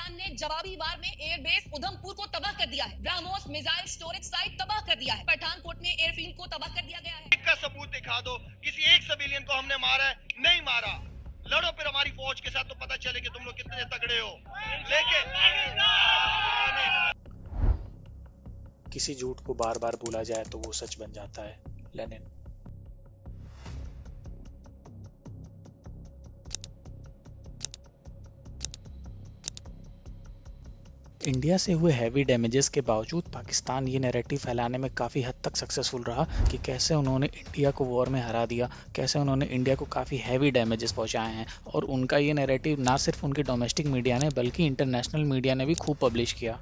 पाकिस्तान ने जवाबी वार में एयरबेस उधमपुर को तबाह कर दिया है। ब्रह्मोस मिसाइल स्टोरेज साइट तबाह कर दिया है। पठानकोट में एयरफील्ड को तबाह कर दिया गया है। का सबूत दिखा दो, किसी एक सिविलियन को हमने मारा है, नहीं मारा। लड़ो फिर हमारी फौज के साथ तो पता चले कि तुम लोग कितने तगड़े हो। लेकिन किसी झूठ को बार बार बोला जाए तो वो सच बन जाता है। लेनिन। इंडिया से हुए हैवी डैमेजेस के बावजूद पाकिस्तान ये नैरेटिव फैलाने में काफ़ी हद तक सक्सेसफुल रहा कि कैसे उन्होंने इंडिया को वॉर में हरा दिया, कैसे उन्होंने इंडिया को काफ़ी हैवी डैमेजेस पहुंचाए हैं। और उनका ये नैरेटिव ना सिर्फ उनके डोमेस्टिक मीडिया ने बल्कि इंटरनेशनल मीडिया ने भी खूब पब्लिश किया।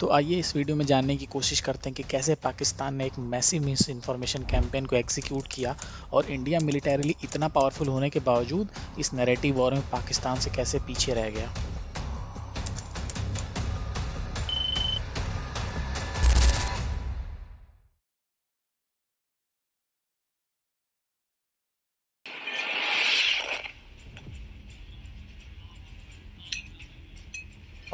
तो आइए इस वीडियो में जानने की कोशिश करते हैं कि कैसे पाकिस्तान ने एक मैसिव मिस इन्फॉर्मेशन कैंपेन को एग्जीक्यूट किया और इंडिया मिलिटरीली इतना पावरफुल होने के बावजूद इस नैरेटिव वॉर में पाकिस्तान से कैसे पीछे रह गया।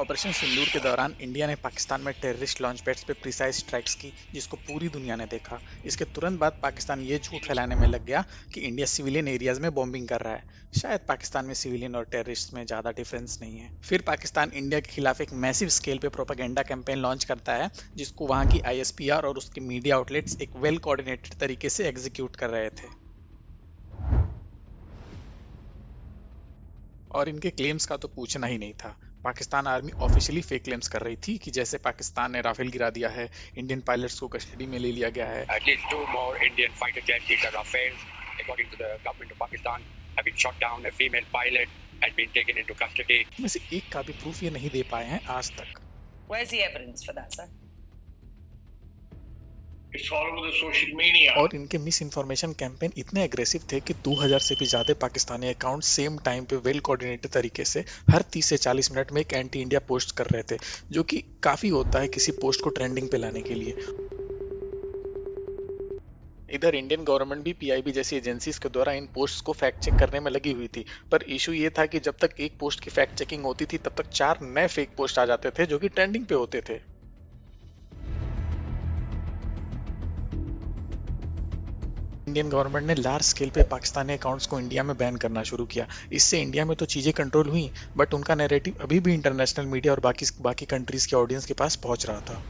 ऑपरेशन सिंदूर के दौरान इंडिया ने पाकिस्तान में टेररिस्ट लॉन्च पैड्स पे प्रिसाइज स्ट्राइक्स की, जिसको पूरी दुनिया ने देखा। इसके तुरंत बाद पाकिस्तान ये झूठ फैलाने में लग गया कि इंडिया सिविलियन एरियाज में बॉम्बिंग कर रहा है। शायद पाकिस्तान में सिविलियन और टेररिस्ट में ज़्यादा डिफरेंस नहीं है। फिर पाकिस्तान इंडिया के खिलाफ एक मैसिव स्केल पे प्रोपेगेंडा कैंपेन लॉन्च करता है, जिसको वहाँ की ISPR और उसके मीडिया आउटलेट्स एक वेल कोऑर्डिनेटेड तरीके से एग्जीक्यूट कर रहे थे। और इनके क्लेम्स का तो पूछना ही नहीं था। Pakistan army officially fake claims कर रही थी कि जैसे पाकिस्तान ने राफेल गिरा दिया है, इंडियन पायलट्स को कस्टडी में ले लिया गया है। At least 2 more Indian fighter jets, these are Rafales, according to the government of Pakistan, have been shot down. A female pilot had been taken into custody. में से एक का भी प्रूफ ये नहीं दे पाए हैं आज तक। Where's the evidence for that, sir? It's all over the social media. और इनके मिस इन्फॉर्मेशन कैंपेन इतने एग्रेसिव थे कि 2000 से भी ज्यादा पाकिस्तानी अकाउंट सेम टाइम पे वेल कोऑर्डिनेटेड तरीके से हर 30 से 40 मिनट में एक एंटी इंडिया पोस्ट कर रहे थे, जो कि काफी होता है किसी पोस्ट को ट्रेंडिंग पे लाने के लिए। इधर इंडियन गवर्नमेंट भी PIB जैसी एजेंसीज के द्वारा इन पोस्ट्स को फैक्ट चेक करने में लगी हुई थी, पर इशू ये था कि जब तक एक पोस्ट की फैक्ट चेकिंग होती थी तब तक 4 नए फेक पोस्ट आ जाते थे जो कि ट्रेंडिंग पे होते थे। इंडियन गवर्नमेंट ने लार्ज स्केल पे पाकिस्तानी अकाउंट्स को इंडिया में बैन करना शुरू किया। इससे इंडिया में तो चीज़ें कंट्रोल हुई, बट उनका नैरेटिव अभी भी इंटरनेशनल मीडिया और बाकी कंट्रीज के ऑडियंस के पास पहुंच रहा था।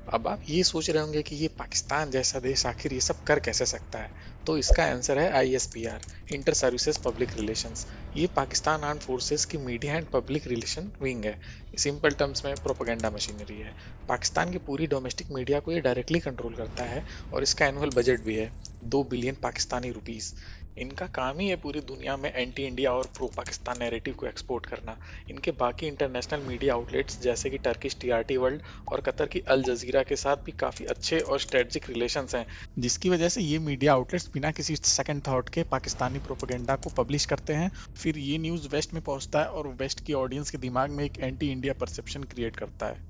अब आप ये सोच रहे होंगे कि ये पाकिस्तान जैसा देश आखिर ये सब कर कैसे सकता है, तो इसका आंसर है ISPR, inter services public relations. ये पाकिस्तान आर्म्ड फोर्सेस की media and public relation wing है। सिंपल टर्म्स में प्रोपेगेंडा मशीनरी है। पाकिस्तान की पूरी डोमेस्टिक मीडिया को ये डायरेक्टली कंट्रोल करता है और इसका एनुअल बजट भी है 2 बिलियन पाकिस्तानी रुपीस। इनका काम ही है पूरी दुनिया में एंटी इंडिया और प्रो पाकिस्तान नैरेटिव को एक्सपोर्ट करना। इनके बाकी इंटरनेशनल मीडिया आउटलेट्स जैसे कि टर्किश TRT वर्ल्ड और कतर की अल जजीरा के साथ भी काफ़ी अच्छे और स्ट्रेटजिक रिलेशंस हैं, जिसकी वजह से ये मीडिया आउटलेट्स बिना किसी सेकंड थॉट के पाकिस्तानी प्रोपेगेंडा को पब्लिश करते हैं। फिर ये न्यूज़ वेस्ट में पहुंचता है और वेस्ट की ऑडियंस के दिमाग में एक एंटी इंडिया परसेप्शन क्रिएट करता है।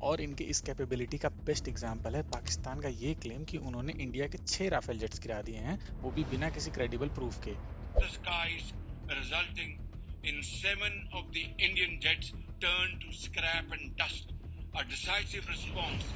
और इनके इस कैपेबिलिटी का बेस्ट एग्जांपल है पाकिस्तान का ये क्लेम कि उन्होंने इंडिया के 6 राफेल जेट्स गिरा दिए हैं, वो भी बिना किसी क्रेडिबल प्रूफ के। The skies resulting in 7 of the Indian jets turned to scrap and dust. A decisive response.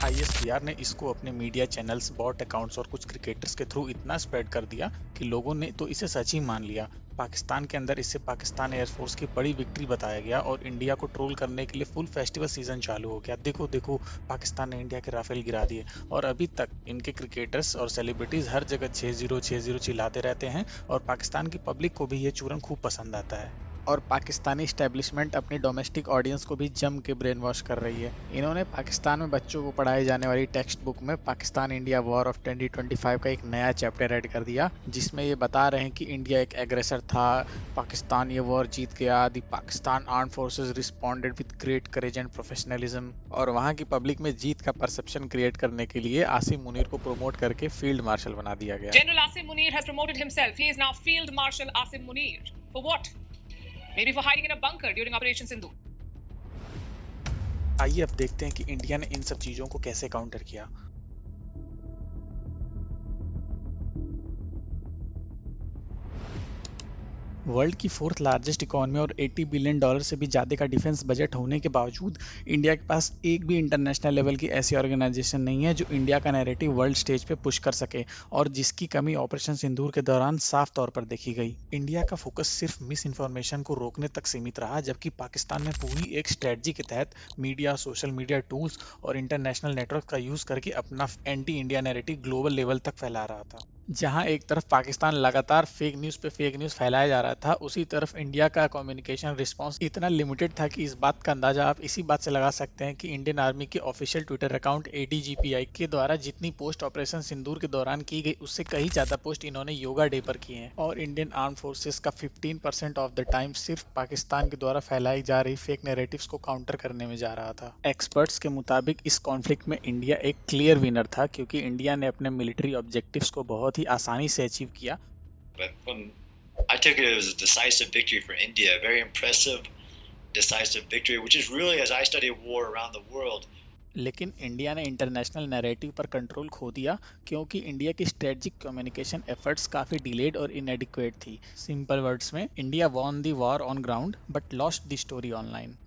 ISPR ने इसको अपने मीडिया चैनल्स, बॉट अकाउंट्स और कुछ क्रिकेटर्स के थ्रू इतना स्प्रेड कर दिया कि लोगों ने तो इसे सच ही मान लिया। पाकिस्तान के अंदर इससे पाकिस्तान एयरफोर्स की बड़ी विक्ट्री बताया गया और इंडिया को ट्रोल करने के लिए फुल फेस्टिवल सीजन चालू हो गया। देखो देखो पाकिस्तान ने इंडिया के राफेल गिरा दिए। और अभी तक इनके क्रिकेटर्स और सेलिब्रिटीज हर जगह 6-0 चिल्लाते रहते हैं और पाकिस्तान की पब्लिक को भी ये चूरन खूब पसंद आता है। और पाकिस्तानी एस्टेब्लिशमेंट अपनी डोमेस्टिक ऑडियंस को भी जम के ब्रेन वॉश कर रही है। इन्होंने पाकिस्तान में बच्चों को पढ़ाई जाने वाली टेक्स्ट बुक में पाकिस्तान इंडिया वॉर ऑफ 2025 का एक नया चैप्टर ऐड कर दिया, जिसमें ये बता रहे हैं कि इंडिया एक एग्रेसर था, पाकिस्तान ये वॉर जीत गया, the Pakistan armed forces responded with great courage and professionalism. और वहाँ की पब्लिक में जीत का परसेप्शन क्रिएट करने के लिए आसिम मुनीर को प्रमोट करके फील्ड मार्शल बना दिया गया। General Asim Munir has promoted himself. He is now Field Marshal Asim Munir. For what? Maybe for hiding in a bunker during Operation Sindoor. आइए अब देखते हैं कि इंडिया ने इन सब चीज़ों को कैसे काउंटर किया। वर्ल्ड की फोर्थ लार्जेस्ट इकोनॉमी और $80 बिलियन से भी ज़्यादा का डिफेंस बजट होने के बावजूद इंडिया के पास एक भी इंटरनेशनल लेवल की ऐसी ऑर्गेनाइजेशन नहीं है जो इंडिया का नैरेटिव वर्ल्ड स्टेज पे पुश कर सके, और जिसकी कमी ऑपरेशन सिंदूर के दौरान साफ तौर पर देखी गई। इंडिया का फोकस सिर्फ मिस इन्फॉर्मेशन को रोकने तक सीमित रहा, जबकि पाकिस्तान ने पूरी एक स्ट्रेटजी के तहत मीडिया, सोशल मीडिया टूल्स और इंटरनेशनल नेटवर्क का यूज करके अपना anti India narrative global level तक फैला रहा था। जहां एक तरफ पाकिस्तान लगातार फेक न्यूज़ पे फेक न्यूज़ फैलाया जा रहा था, उसी तरफ इंडिया का कम्युनिकेशन रिस्पांस इतना लिमिटेड था कि इस बात का अंदाजा आप इसी बात से लगा सकते हैं कि इंडियन आर्मी के ऑफिशियल ट्विटर अकाउंट ADGPI के द्वारा जितनी पोस्ट ऑपरेशन सिंदूर के दौरान की गई, उससे कहीं ज़्यादा पोस्ट इन्होंने योगा डे पर की हैं। और इंडियन आर्म फोर्सेस का 15% ऑफ द टाइम सिर्फ पाकिस्तान के द्वारा फैलाई जा रही फेक नैरेटिव्स को काउंटर करने में जा रहा था। एक्सपर्ट्स के मुताबिक इस कॉन्फ्लिक्ट में इंडिया एक क्लियर विनर था, क्योंकि इंडिया ने अपने मिलिट्री ऑब्जेक्टिव्स को बहुत ही आसानी से अचीव किया। But I took it as a decisive victory for India, a very impressive decisive victory, which is really, as I study war around the world. लेकिन इंडिया ने इंटरनेशनल नैरेटिव पर control खो दिया, क्योंकि इंडिया की strategic communication efforts काफ़ी delayed और इनएडिक्वेट थी। सिंपल वर्ड्स में, India won the war on ground but lost the story online.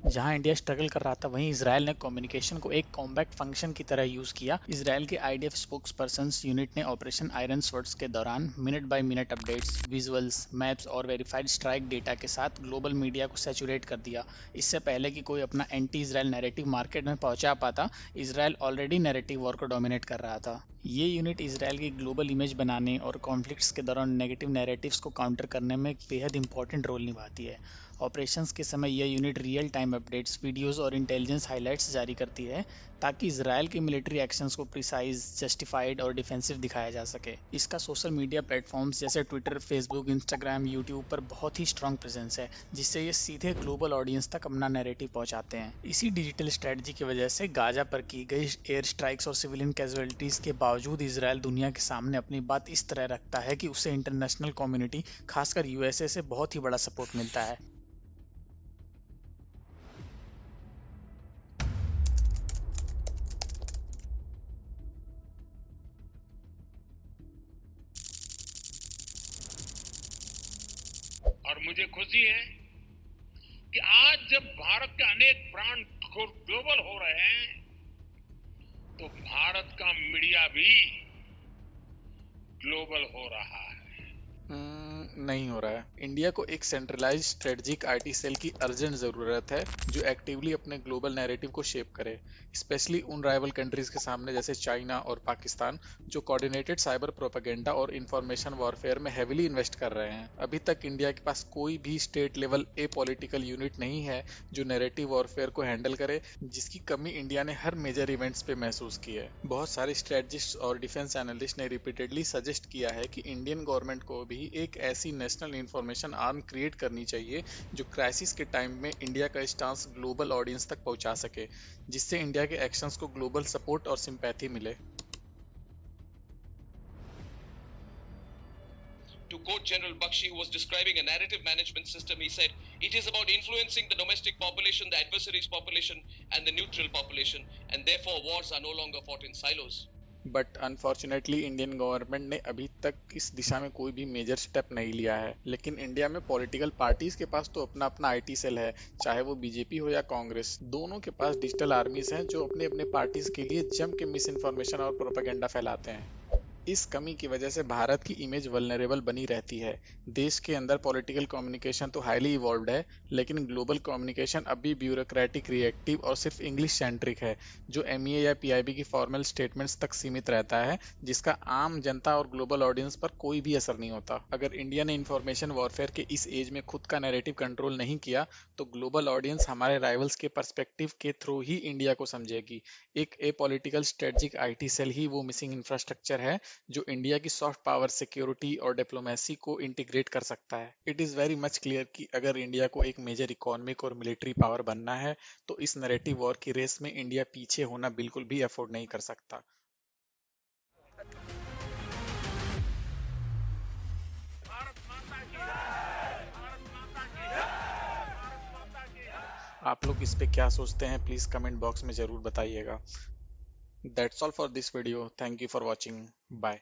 जहां इंडिया स्ट्रगल कर रहा था, वहीं इजराइल ने कम्युनिकेशन को एक कॉम्बैक्ट फंक्शन की तरह यूज किया। इजराइल के IDF स्पोक्सपर्सन्स यूनिट ने ऑपरेशन आयरन स्वर्ड्स के दौरान minute by minute updates, visuals, maps और वेरीफाइड स्ट्राइक डेटा के साथ ग्लोबल मीडिया को सैचुरेट कर दिया। इससे पहले कि कोई अपना एंटी इजराइल नैरेटिव मार्केट में पहुंचा पाता, इजराइल ऑलरेडी नैरेटिव वॉर को डोमिनेट कर रहा था। ये यूनिट इजराइल की ग्लोबल इमेज बनाने और कॉन्फ्लिक्ट्स के दौरान नेगेटिव नैरेटिव्स को काउंटर करने में एक बेहद इंपॉर्टेंट रोल निभाती है। ऑपरेशंस के समय यह unit real time updates, videos और इंटेलिजेंस हाइलाइट्स जारी करती है, ताकि इजराइल के मिलिट्री एक्शंस को प्रिसाइज, जस्टिफाइड और डिफेंसिव दिखाया जा सके। इसका सोशल मीडिया प्लेटफॉर्म्स जैसे ट्विटर, फेसबुक, इंस्टाग्राम, यूट्यूब पर बहुत ही स्ट्रॉन्ग प्रेजेंस है, जिससे ये सीधे ग्लोबल ऑडियंस तक अपना नैरेटिव पहुंचाते हैं। इसी डिजिटल स्ट्रेटजी की वजह से गाजा पर की गई एयर स्ट्राइक्स और सिविलियन कैजुअलिटीज के बावजूद इजराइल दुनिया के सामने अपनी बात इस तरह रखता है कि उसे इंटरनेशनल कम्युनिटी, खासकर USA से बहुत ही बड़ा सपोर्ट मिलता है। और मुझे खुशी है कि आज जब भारत के अनेक ब्रांड ग्लोबल हो रहे हैं, तो भारत का मीडिया भी ग्लोबल हो रहा है। नहीं हो रहा है। इंडिया को एक सेंट्रलाइज्ड स्ट्रेटजिक IT सेल की अर्जेंट ज़रूरत है, जो एक्टिवली अपने ग्लोबल नैरेटिव को शेप करे, स्पेशली उन राइवल कंट्रीज के सामने जैसे चाइना और पाकिस्तान, जो कोऑर्डिनेटेड साइबर प्रोपेगेंडा और इंफॉर्मेशन वॉरफेयर में हेविली इन्वेस्ट कर रहे हैं। अभी तक इंडिया के पास कोई भी स्टेट लेवल पॉलिटिकल यूनिट नहीं है जो नैरेटिव वॉरफेयर को हैंडल करे, जिसकी कमी इंडिया ने हर मेजर इवेंट्स पे महसूस की है। बहुत सारे स्ट्रेटजिस्ट और डिफेंस एनालिस्ट ने रिपीटेडली सजेस्ट किया है कि इंडियन गवर्नमेंट को भी एक ऐसी नेशनल इंफॉर्मेशन आर्म क्रिएट करनी चाहिए जो क्राइसिस के टाइम में इंडिया का स्टांस ग्लोबल ऑडियंस तक पहुंचा सके, जिससे इंडिया के एक्शंस को ग्लोबल सपोर्ट और सिंपैथी मिले। To quote General Bakshi, who was describing a narrative management system, he said, "It is about influencing the domestic population, the adversary's population, and the neutral population, and therefore wars are no longer fought in silos." But unfortunately Indian government ने अभी तक इस दिशा में कोई भी major step नहीं लिया है। लेकिन इंडिया में पॉलिटिकल पार्टीज के पास तो अपना अपना IT सेल है, चाहे वो BJP हो या कांग्रेस। दोनों के पास डिजिटल आर्मीज हैं जो अपने अपने पार्टीज के लिए जम के मिस इन्फॉर्मेशन और प्रोपेगेंडा फैलाते हैं। इस कमी की वजह से भारत की इमेज वल्नरेबल बनी रहती है। देश के अंदर पॉलिटिकल कम्युनिकेशन तो हाईली इवॉल्व्ड है, लेकिन ग्लोबल कम्युनिकेशन अभी ब्यूरोक्रेटिक, रिएक्टिव और सिर्फ इंग्लिश सेंट्रिक है, जो MEA या PIB की फॉर्मल स्टेटमेंट्स तक सीमित रहता है, जिसका आम जनता और ग्लोबल ऑडियंस पर कोई भी असर नहीं होता। अगर इंडिया ने इंफॉर्मेशन वॉरफेयर के इस एज में खुद का नैरेटिव कंट्रोल नहीं किया, तो ग्लोबल ऑडियंस हमारे राइवल्स के पर्सपेक्टिव के थ्रू ही इंडिया को समझेगी। एक पॉलिटिकल स्ट्रेटजिक IT सेल ही वो मिसिंग इंफ्रास्ट्रक्चर है जो इंडिया की सॉफ्ट पावर, सिक्योरिटी और डिप्लोमेसी को इंटीग्रेट कर सकता है। It is very much clear कि अगर इंडिया को एक मेजर इकोनॉमिक और मिलिट्री पावर बनना है, तो इस नैरेटिव वॉर की रेस में इंडिया पीछे होना बिल्कुल भी अफोर्ड नहीं कर सकता। आप लोग इस पे क्या सोचते हैं प्लीज कमेंट बॉक्स में जरूर बताइएगा। That's all for this video, thank you for watching, bye.